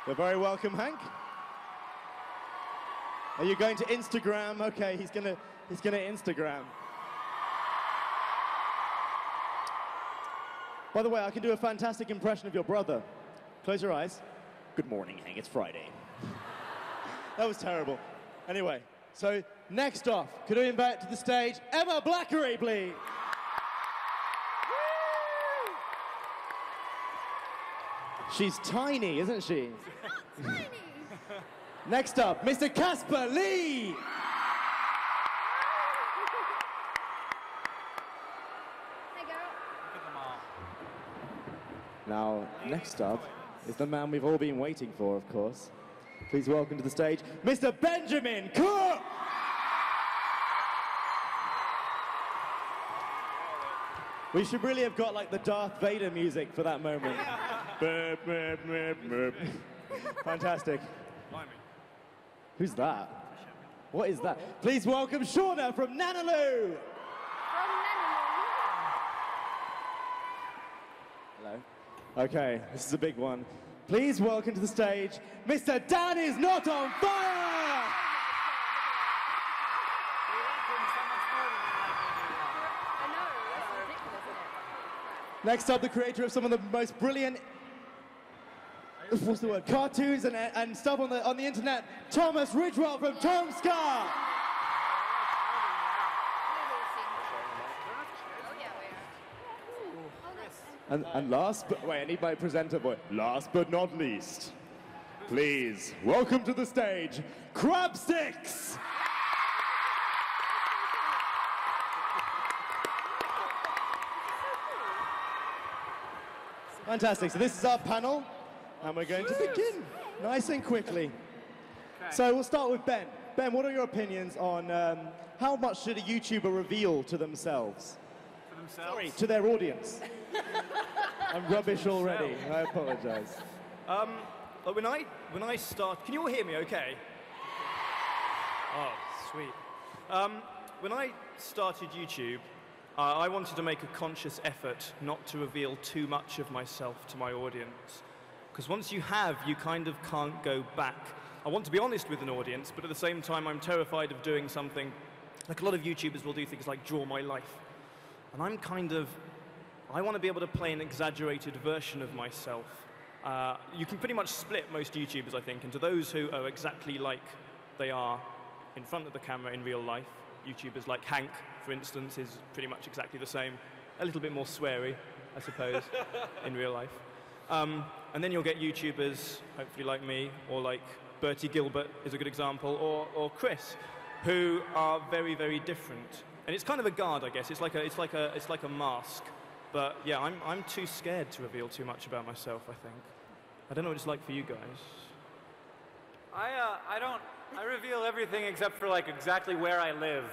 You're very welcome, Hank. Are you going to Instagram? Okay, he's gonna Instagram. By the way, I can do a fantastic impression of your brother. Close your eyes. Good morning, Hank. It's Friday. That was terrible. Anyway, so next off, could we invite to the stage Emma Blackery, please? She's tiny, isn't she? Tiny. Next up, Mr. Casper Lee. Hey, girl. Now, next up is the man we've all been waiting for, of course. Please welcome to the stage, Mr. Benjamin Cook. We should really have got like the Darth Vader music for that moment. Burp, burp, burp, burp. Fantastic. Who's that? What is that? Please welcome Shauna from Nanaloo. Hello. Okay, this is a big one. Please welcome to the stage, Mr. Dan is not on fire! Next up, the creator of some of the most brilliant, what's the word, cartoons and stuff on the internet, Thomas Ridgewell from Tomska. And last, but wait, I need my presenter boy. Last but not least, please welcome to the stage, Crabsticks. Fantastic. So this is our panel, and we're going to begin nice and quickly. So we'll start with Ben. Ben, what are your opinions on how much should a YouTuber reveal to themselves? To themselves? Sorry, to their audience. I'm rubbish already. I apologize. When I start, can you all hear me? Okay. Oh, sweet. When I started YouTube, I wanted to make a conscious effort not to reveal too much of myself to my audience. Because once you have, you kind of can't go back. I want to be honest with an audience, but at the same time, I'm terrified of doing something. Like a lot of YouTubers will do things like draw my life. And I want to be able to play an exaggerated version of myself. You can pretty much split most YouTubers, I think, into those who are exactly like they are in front of the camera in real life. YouTubers like Hank, for instance, is pretty much exactly the same. A little bit more sweary, I suppose, in real life. And then you'll get YouTubers, hopefully like me, or like Bertie Gilbert is a good example, or Chris, who are very, very different. And it's kind of a guard, I guess. It's like a mask. But yeah, I'm too scared to reveal too much about myself, I think. I don't know what it's like for you guys. I reveal everything except for like exactly where I live.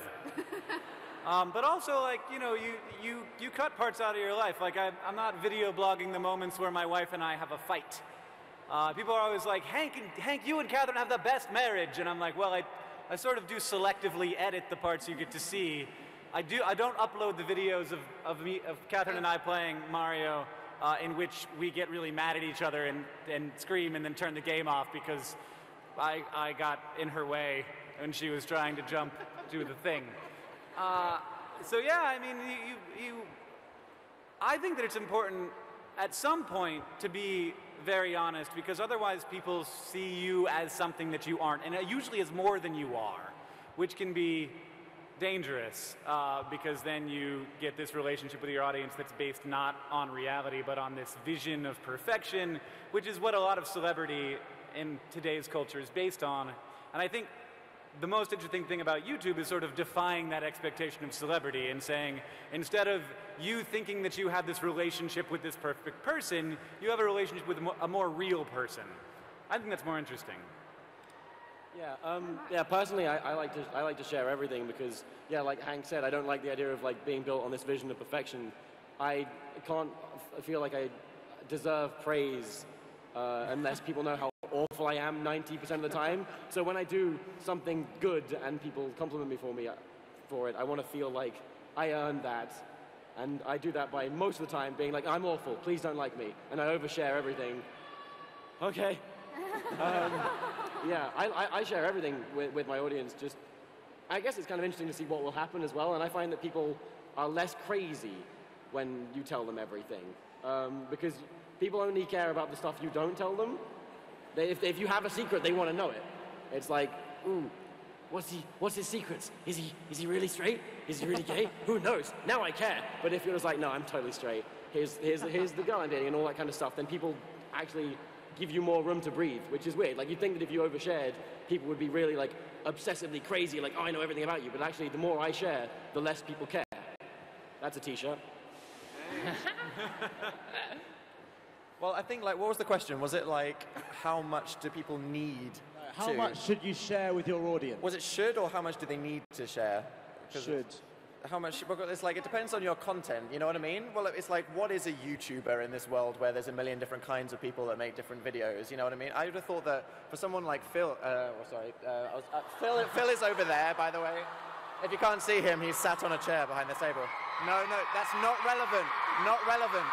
But also, like, you know, you cut parts out of your life. Like, I'm not video blogging the moments where my wife and I have a fight. People are always like, Hank, you and Catherine have the best marriage. And I'm like, well, I sort of do selectively edit the parts you get to see. I don't upload the videos of Catherine and I playing Mario in which we get really mad at each other and scream and then turn the game off because I got in her way when she was trying to jump to the thing. So yeah, I mean, I think that it's important at some point to be very honest, because otherwise people see you as something that you aren't, and usually as more than you are, which can be dangerous, because then you get this relationship with your audience that's based not on reality, but on this vision of perfection, which is what a lot of celebrity in today's culture is based on. And I think the most interesting thing about YouTube is sort of defying that expectation of celebrity and saying, instead of you thinking that you have this relationship with this perfect person, you have a relationship with a more real person. I think that's more interesting. Yeah, personally, I like to share everything because, yeah, like Hank said, I don't like the idea of like being built on this vision of perfection. I feel like I deserve praise unless people know how awful I am 90% of the time. So when I do something good and people compliment me for it, I want to feel like I earned that. And I do that by most of the time being like, I'm awful, please don't like me. And I overshare everything. Okay, Yeah, I share everything with my audience. Just, I guess it's kind of interesting to see what will happen as well, and I find that people are less crazy when you tell them everything. Because people only care about the stuff you don't tell them. If you have a secret, they want to know it. It's like, ooh, what's his secrets? Is he really straight? Is he really gay? Who knows? Now I care. But if you're just like, no, I'm totally straight. Here's the girl I'm dating and all that kind of stuff, then people actually give you more room to breathe, which is weird. Like, you'd think that if you overshared, people would be really, like, obsessively crazy, like, oh, I know everything about you. But actually, the more I share, the less people care. That's a t-shirt. Well, I think, like, what was the question? Was it, like, how much do people need How much should you share with your audience? Was it should, or how much do they need to share? Should. How much? Because it's like, it depends on your content, you know what I mean? Well, it's like, what is a YouTuber in this world where there's a million different kinds of people that make different videos, you know what I mean? I would have thought that for someone like Phil, Phil is over there, by the way. If you can't see him, he's sat on a chair behind the table. No, that's not relevant. Not relevant.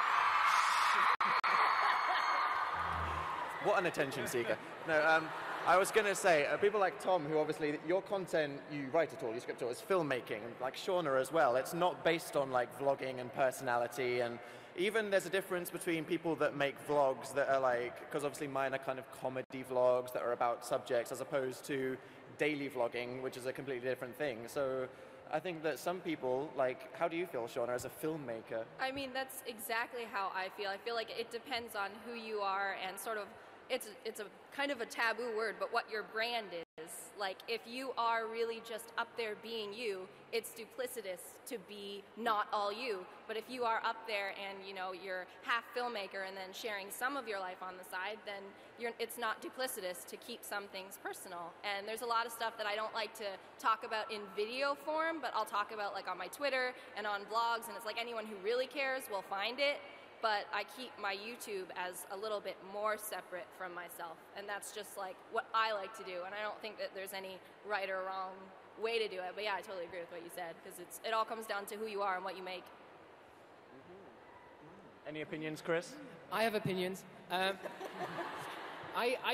What an attention seeker. No, I was going to say, people like Tom, who obviously, your content, you write it all, you script it all, is filmmaking, and like Shauna as well. It's not based on like vlogging and personality, and even there's a difference between people that make vlogs that are like, because obviously mine are kind of comedy vlogs that are about subjects, as opposed to daily vlogging, which is a completely different thing. So I think that some people, like, how do you feel, Shauna, as a filmmaker? I mean, that's exactly how I feel. I feel like it depends on who you are and sort of, it's a kind of a taboo word, but what your brand is. Like, if you are really just up there being you, it's duplicitous to be not all you. But if you are up there and, you know, you're half filmmaker and then sharing some of your life on the side, then it's not duplicitous to keep some things personal. And there's a lot of stuff that I don't like to talk about in video form, but I'll talk about like on my Twitter and on blogs, and it's like anyone who really cares will find it. But I keep my YouTube as a little bit more separate from myself. And that's just like what I like to do. And I don't think that there's any right or wrong way to do it. But yeah, I totally agree with what you said, because it all comes down to who you are and what you make. Any opinions, Chris? I have opinions. I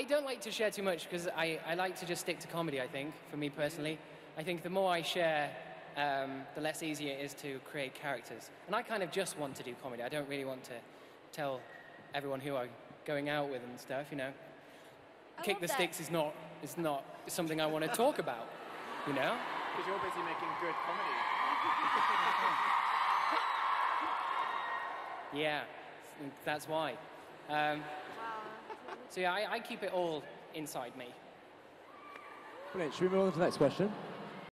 don't like to share too much because I like to just stick to comedy, I think, for me personally. I think the more I share, the less easier it is to create characters. And I kind of just want to do comedy. I don't really want to tell everyone who I'm going out with and stuff, you know. Kick the sticks is not something I want to talk about, you know. Because you're busy making good comedy. Yeah, that's why. So yeah, I keep it all inside me. Brilliant. Should we move on to the next question?